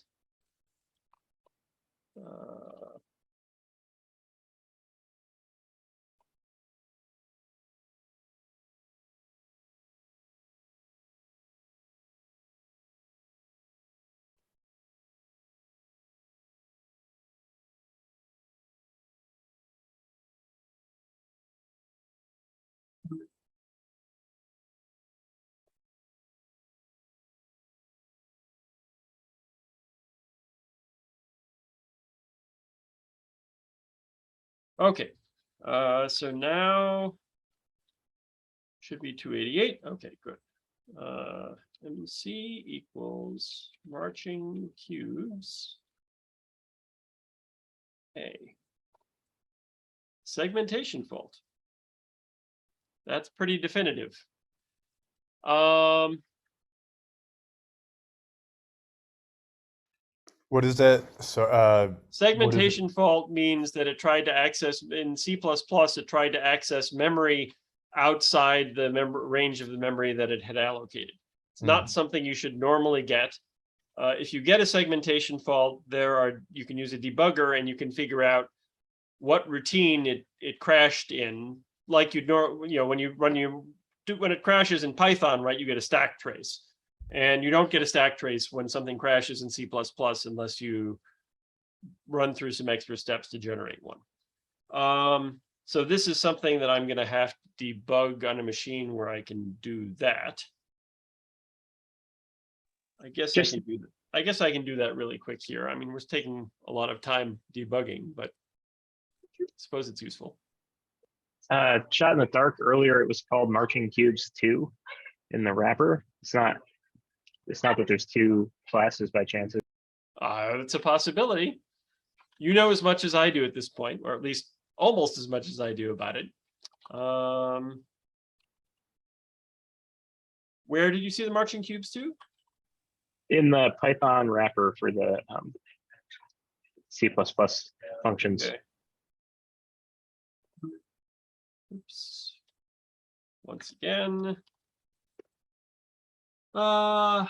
[SPEAKER 1] Okay, so now should be 288. Okay, good. MC equals marching cubes. A segmentation fault. That's pretty definitive.
[SPEAKER 2] What is that? So
[SPEAKER 1] segmentation fault means that it tried to access in C++. It tried to access memory outside the range of the memory that it had allocated. It's not something you should normally get. If you get a segmentation fault, you can use a debugger and you can figure out what routine it crashed in. Like when it crashes in Python, right? You get a stack trace. And you don't get a stack trace when something crashes in C++ unless you run through some extra steps to generate one. So this is something that I'm going to have to debug on a machine where I can do that. I guess I can do that. I guess I can do that really quick here. I mean, we're taking a lot of time debugging, but I suppose it's useful.
[SPEAKER 3] Shot in the dark earlier, it was called Marching Cubes 2 in the wrapper. It's not that there's two classes by chance.
[SPEAKER 1] It's a possibility. You know as much as I do at this point, or at least almost as much as I do about it. Where did you see the marching cubes to?
[SPEAKER 3] In the Python wrapper for the C++ functions.
[SPEAKER 1] Okay. Oops. Once again. Oh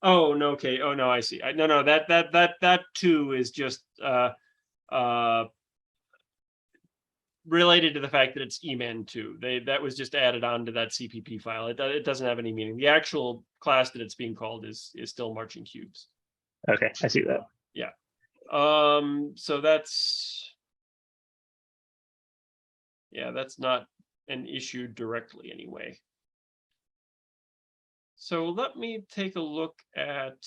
[SPEAKER 1] no, okay. Oh no, I see. No, that too is just related to the fact that it's EMAN2. That was just added on to that CPP file. It doesn't have any meaning. The actual class that it's being called is still marching cubes.
[SPEAKER 3] Okay, I see that.
[SPEAKER 1] Yeah. So that's not an issue directly anyway. So let me take a look at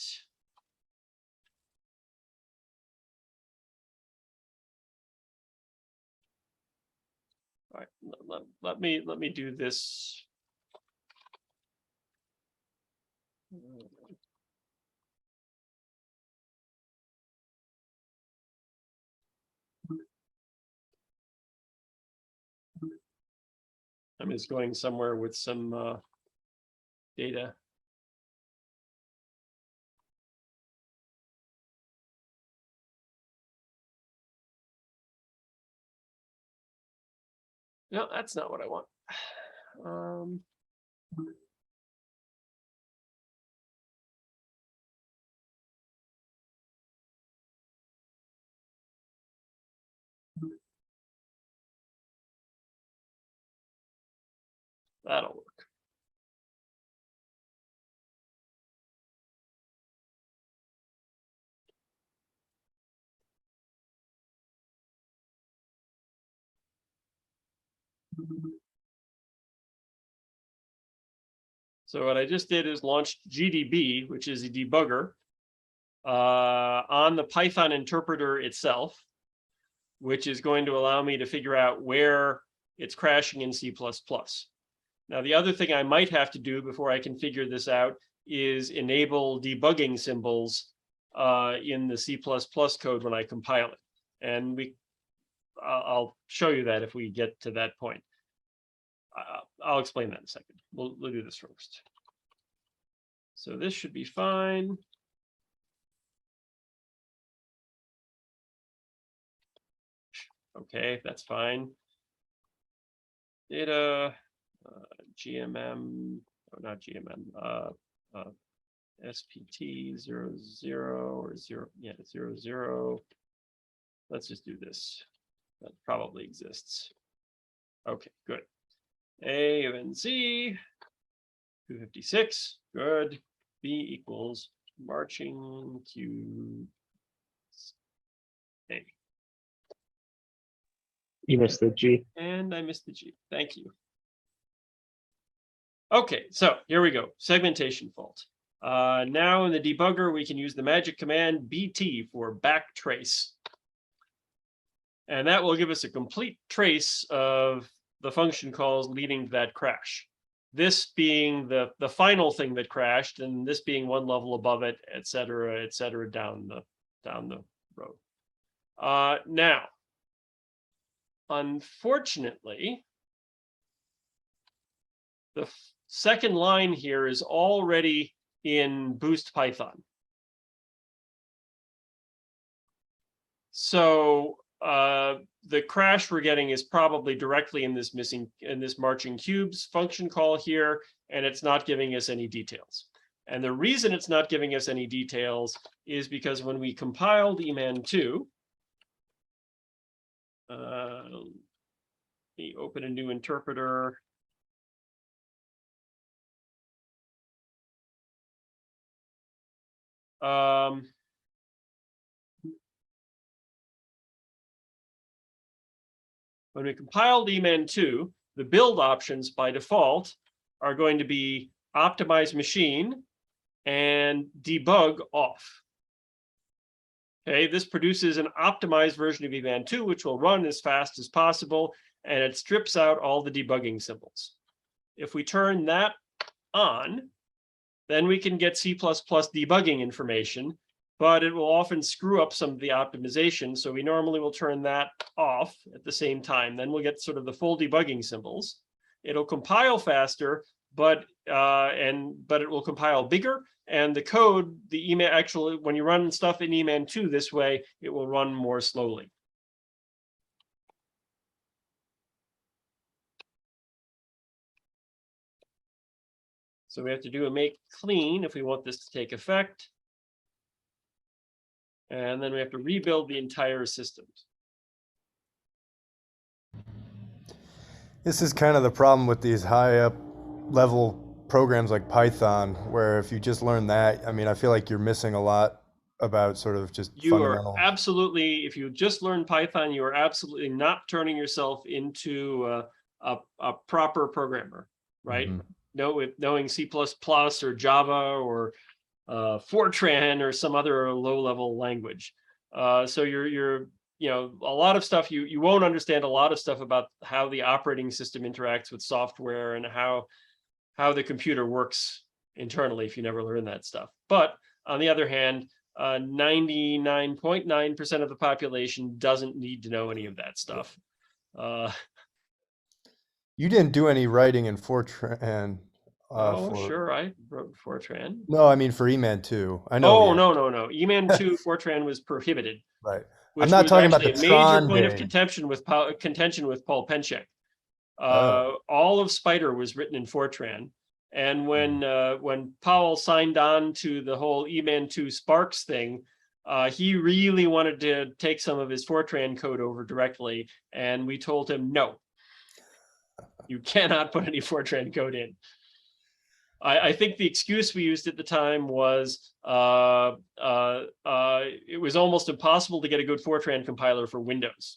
[SPEAKER 1] all right, let me do this. I'm just going somewhere with some data. No, that's not what I want. That'll work. So what I just did is launched GDB, which is a debugger, on the Python interpreter itself, which is going to allow me to figure out where it's crashing in C++. Now, the other thing I might have to do before I can figure this out is enable debugging symbols in the C++ code when I compile it. And I'll show you that if we get to that point. I'll explain that in a second. We'll do this first. So this should be fine. Okay, that's fine. Data, GMM, oh, not GMM, SPT 00 or 0, yeah, 00. Let's just do this. That probably exists. Okay, good. A of NZ, 256, good. B equals marching Q A.
[SPEAKER 3] You missed the G.
[SPEAKER 1] And I missed the G. Thank you. Okay, so here we go. Segmentation fault. Now in the debugger, we can use the magic command BT for backtrace. And that will give us a complete trace of the function calls leading to that crash. This being the final thing that crashed, and this being one level above it, et cetera, down the road. Now, unfortunately, the second line here is already in Boost Python. So the crash we're getting is probably directly in this marching cubes function call here, and it's not giving us any details. And the reason it's not giving us any details is because when we compiled EMAN2, let me open a new interpreter. When we compiled EMAN2, the build options by default are going to be optimize machine and debug off. Okay, this produces an optimized version of EMAN2, which will run as fast as possible, and it strips out all the debugging symbols. If we turn that on, then we can get C++ debugging information, but it will often screw up some of the optimization. So we normally will turn that off at the same time. Then we'll get sort of the full debugging symbols. It'll compile faster, but it will compile bigger. And the code, the EMAN, actually, when you run stuff in EMAN2 this way, it will run more slowly. So we have to do a make clean if we want this to take effect. And then we have to rebuild the entire system.
[SPEAKER 2] This is kind of the problem with these high up level programs like Python, where if you just learn that, I mean, I feel like you're missing a lot about sort of just fundamental.
[SPEAKER 1] Are absolutely, if you just learn Python, you are absolutely not turning yourself into a proper programmer, right? Mm-hmm. Knowing C++ or Java or Fortran or some other low-level language. So you're a lot of stuff, you won't understand a lot of stuff about how the operating system interacts with software and how the computer works internally if you never learn that stuff. But on the other hand, 99.9% of the population doesn't need to know any of that stuff.
[SPEAKER 2] You didn't do any writing in Fortran.
[SPEAKER 1] Sure, I wrote Fortran.
[SPEAKER 2] No, I mean for EMAN2. I know.
[SPEAKER 1] Oh, no. EMAN2 Fortran was prohibited.
[SPEAKER 2] Right.
[SPEAKER 1] Which
[SPEAKER 2] I'm not talking about the
[SPEAKER 1] major
[SPEAKER 2] Tron
[SPEAKER 1] point
[SPEAKER 2] day.
[SPEAKER 1] of contention with Paul Penchek. All of Spider was written in Fortran, and when Powell signed on to the whole EMAN2 Sparks thing, he really wanted to take some of his Fortran code over directly, and we told him no. You cannot put any Fortran code in. I think the excuse we used at the time was it was almost impossible to get a good Fortran compiler for Windows,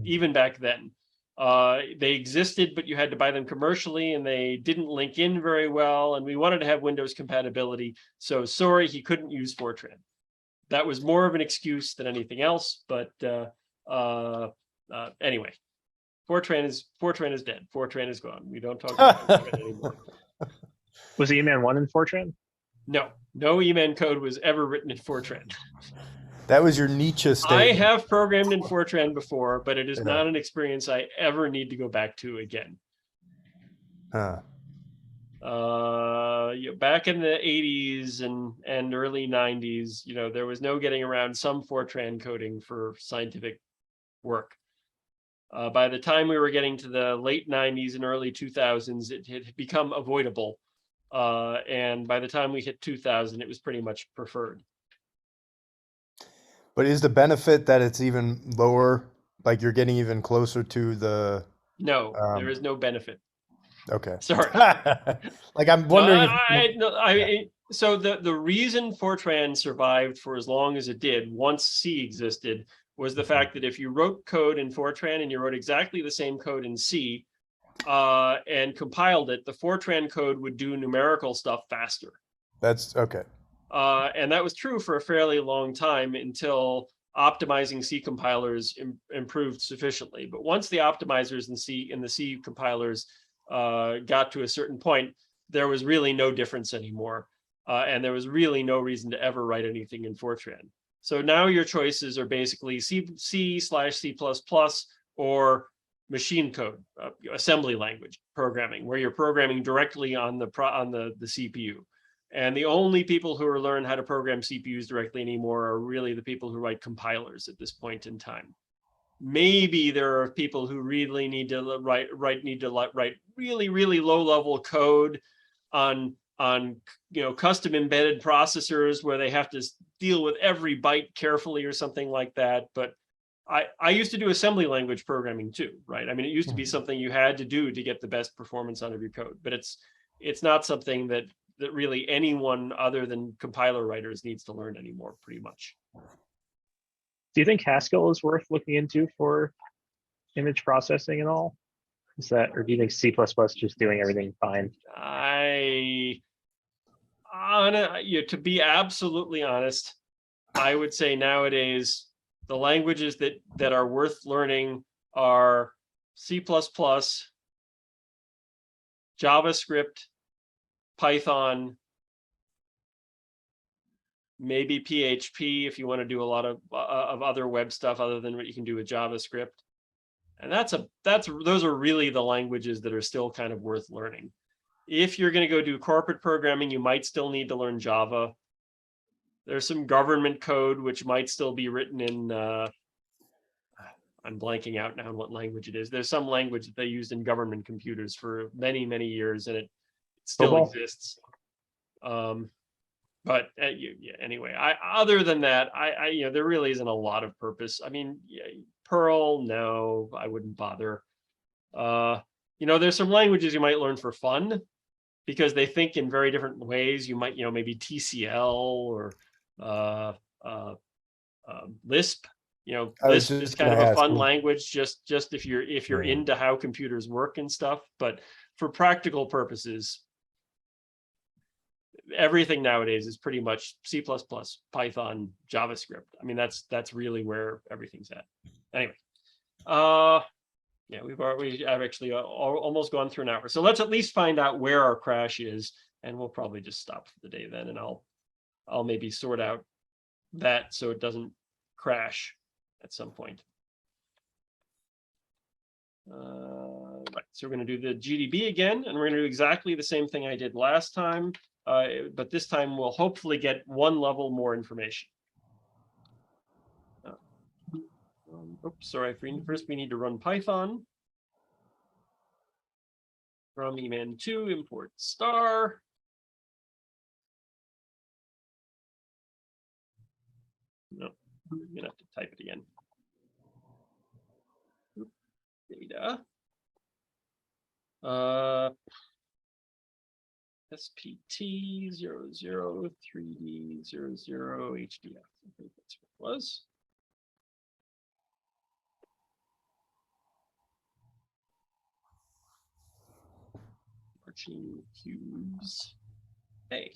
[SPEAKER 1] even back then. They existed, but you had to buy them commercially, and they didn't link in very well, and we wanted to have Windows compatibility, so sorry, he couldn't use Fortran. That was more of an excuse than anything else, but anyway, Fortran is dead. Fortran is gone. We don't talk about Fortran anymore.
[SPEAKER 3] Was EMAN1 in Fortran?
[SPEAKER 1] No, No EMAN code was ever written in Fortran.
[SPEAKER 2] That was your Nietzsche
[SPEAKER 1] I
[SPEAKER 2] statement.
[SPEAKER 1] have programmed in Fortran before, but it is
[SPEAKER 2] Yeah.
[SPEAKER 1] not an experience I ever need to go back to again.
[SPEAKER 2] Huh.
[SPEAKER 1] Back in the 80s and early 90s, there was no getting around some Fortran coding for scientific work. By the time we were getting to the late 90s and early 2000s, it had become avoidable. And by the time we hit 2000, it was pretty much preferred.
[SPEAKER 2] But is the benefit that it's even lower? Like you're getting even closer to the.
[SPEAKER 1] No, there is no benefit.
[SPEAKER 2] Okay.
[SPEAKER 1] Sorry.
[SPEAKER 2] Like I'm wondering.
[SPEAKER 1] So the reason Fortran survived for as long as it did once C existed was the fact that if you wrote code in Fortran and you wrote exactly the same code in C and compiled it, the Fortran code would do numerical stuff faster.
[SPEAKER 2] That's okay.
[SPEAKER 1] And that was true for a fairly long time until optimizing C compilers improved sufficiently. But once the optimizers in the C compilers got to a certain point, there was really no difference anymore. And there was really no reason to ever write anything in Fortran. So now your choices are basically C/C++ or machine code, assembly language programming, where you're programming directly on the CPU. And the only people who are learning how to program CPUs directly anymore are really the people who write compilers at this point in time. Maybe there are people who really need to write really, really low-level code on custom embedded processors where they have to deal with every byte carefully or something like that. But I used to do assembly language programming too, right? I mean, it used to be something you had to do to get the best performance out of your code, but it's not something that really anyone other than compiler writers needs to learn anymore, pretty much.
[SPEAKER 3] Do you think Haskell is worth looking into for image processing and all? Or do you think C++ just doing everything fine?
[SPEAKER 1] To be absolutely honest, I would say nowadays the languages that are worth learning are C++, JavaScript, Python, maybe PHP if you want to do a lot of other web stuff other than what you can do with JavaScript. And those are really the languages that are still kind of worth learning. If you're going to go do corporate programming, you might still need to learn Java. There's some government code which might still be written in I'm blanking out now on what language it is. There's some language that they used in government computers for many, many years, and it still exists. But anyway, other than that, there really isn't a lot of purpose. I mean, Perl, no, I wouldn't bother. There's some languages you might learn for fun because they think in very different ways. You might, maybe TCL or Lisp. Lisp is kind of a fun language, just if you're into how computers work and stuff. But for practical purposes, everything nowadays is pretty much C++, Python, JavaScript. I mean, that's really where everything's at. Anyway, I've actually almost gone through an hour. So let's at least find out where our crash is, and we'll probably just stop for the day then, and I'll maybe sort out that so it doesn't crash at some point. Right, so we're going to do the GDB again, and we're going to do exactly the same thing I did last time, but this time we'll hopefully get one level more information. Oops, sorry. First, we need to run Python. From EMAN2, import star. No, I'm gonna have to type it again. Data. SPT 003D 00 HDF. I think that's what it was. Marching cubes. Hey.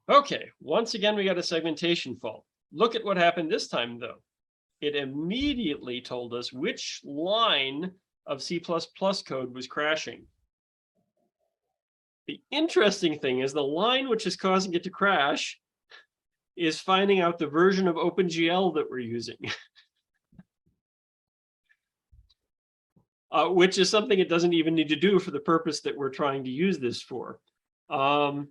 [SPEAKER 1] Okay, once again, we got a segmentation fault. Look at what happened this time, though. It immediately told us which line of C++ code was crashing. The interesting thing is the line which is causing it to crash is finding out the version of OpenGL that we're using. Which is something it doesn't even need to do for the purpose that we're trying to use this for. The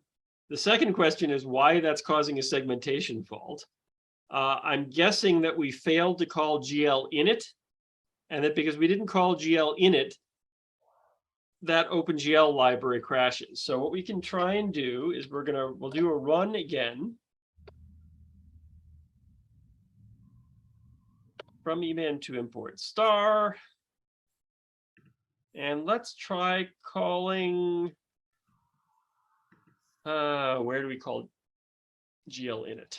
[SPEAKER 1] second question is why that's causing a segmentation fault. I'm guessing that we failed to call GL init, and that because we didn't call GL init, that OpenGL library crashes. So what we can try and do is we'll do a run again from EMAN2 import star. And let's try calling, where do we call GL init?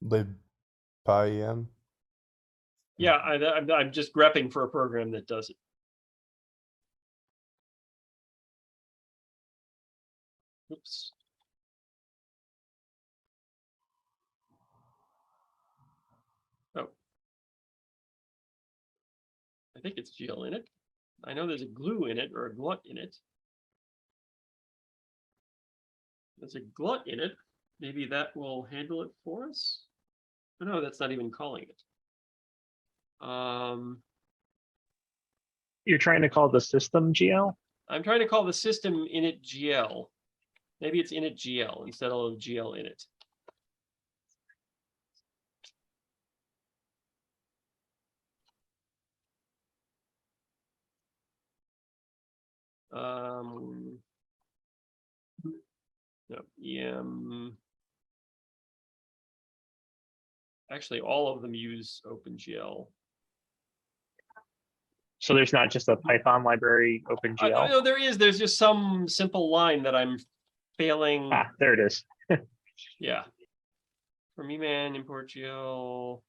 [SPEAKER 2] libpyem.
[SPEAKER 1] Yeah, I'm just grepping for a program that does it. Oops. Oh. I think it's GL init. I know there's a glue in it or a glut in it. There's a glut in it. Maybe that will handle it for us. Oh, no, that's not even calling it.
[SPEAKER 3] You're trying to call the system GL?
[SPEAKER 1] I'm trying to call the system init GL. Maybe it's init GL instead of GL init. No, EM. Actually, all of them use OpenGL.
[SPEAKER 3] So there's not just a Python library OpenGL?
[SPEAKER 1] No, there is. There's just some simple line that I'm failing.
[SPEAKER 3] Ah, there it is.
[SPEAKER 1] Yeah. From EMAN, import GL.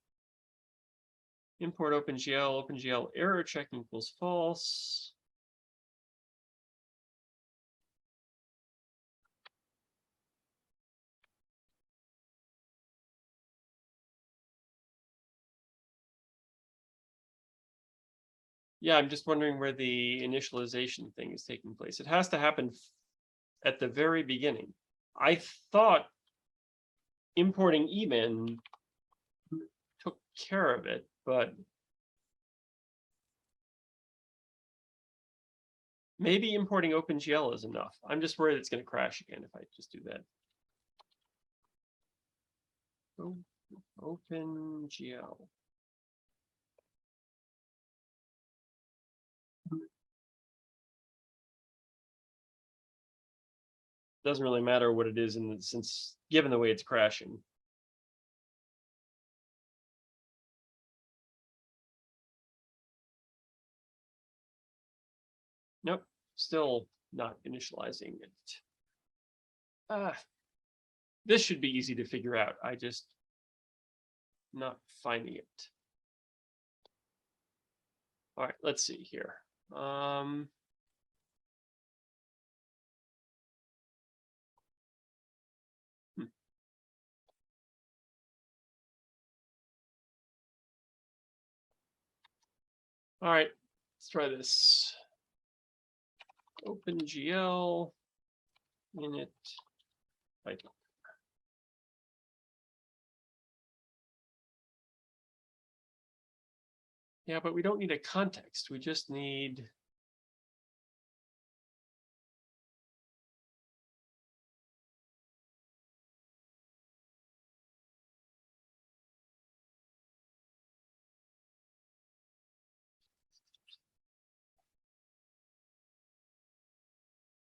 [SPEAKER 1] Import OpenGL. OpenGL error check equals false. Yeah, I'm just wondering where the initialization thing is taking place. It has to happen at the very beginning. I thought importing EMAN took care of it, but maybe importing OpenGL is enough. I'm just worried it's going to crash again if I just do that. Oh, OpenGL. Doesn't really matter what it is since given the way it's crashing. Nope, still not initializing it. This should be easy to figure out. I just not finding it. All right, let's see here. All right, let's try this. OpenGL init Python. Yeah, but we don't need a context. We just need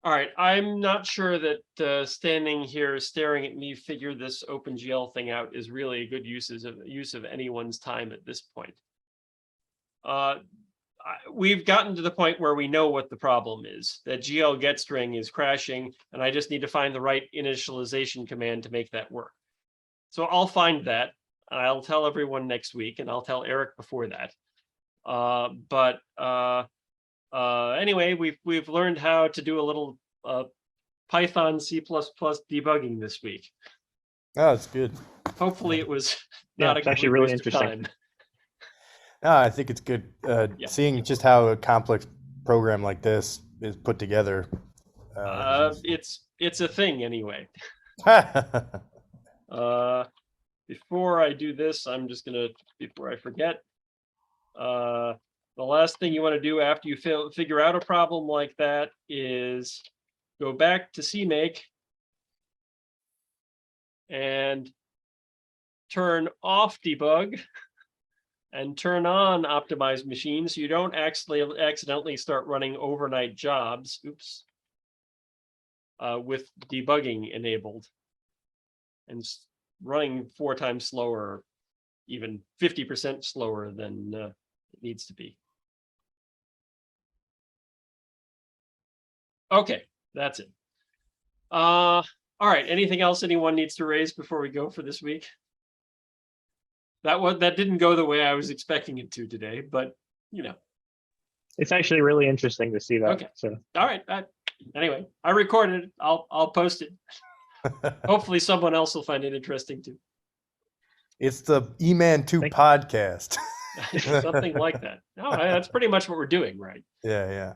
[SPEAKER 1] all right, I'm not sure that standing here staring at me figure this OpenGL thing out is really a good use of anyone's time at this point. We've gotten to the point where we know what the problem is, that GL getString is crashing, and I just need to find the right initialization command to make that work. So I'll find that, and I'll tell everyone next week, and I'll tell Eric before that. Anyway, we've learned how to do a little Python C++ debugging this week.
[SPEAKER 2] Oh, that's good.
[SPEAKER 1] Hopefully it was
[SPEAKER 3] Yeah,
[SPEAKER 1] not
[SPEAKER 3] it's
[SPEAKER 1] a
[SPEAKER 3] actually
[SPEAKER 1] complete
[SPEAKER 3] really
[SPEAKER 1] waste of
[SPEAKER 3] interesting.
[SPEAKER 1] time.
[SPEAKER 2] I think it's good
[SPEAKER 1] Yeah.
[SPEAKER 2] seeing just how a complex program like this is put together.
[SPEAKER 1] It's a thing anyway.
[SPEAKER 2] Uh,
[SPEAKER 1] Before I do this, I'm just gonna, before I forget, the last thing you want to do after you figure out a problem like that is go back to CMake and turn off debug and turn on optimized machines so you don't accidentally start running overnight jobs. Oops. With debugging enabled and running 4 times slower, even 50% slower than it needs to be. Okay, that's it. All right, anything else anyone needs to raise before we go for this week? That didn't go the way I was expecting it to today, but you know.
[SPEAKER 3] It's actually really interesting to see that.
[SPEAKER 1] Okay.
[SPEAKER 3] So
[SPEAKER 1] all right. Anyway, I recorded it. I'll post it. Hopefully someone else will find it interesting too.
[SPEAKER 2] It's the EMAN2 podcast.
[SPEAKER 1] Something like that. No, that's pretty much what we're doing, right?
[SPEAKER 2] Yeah, yeah.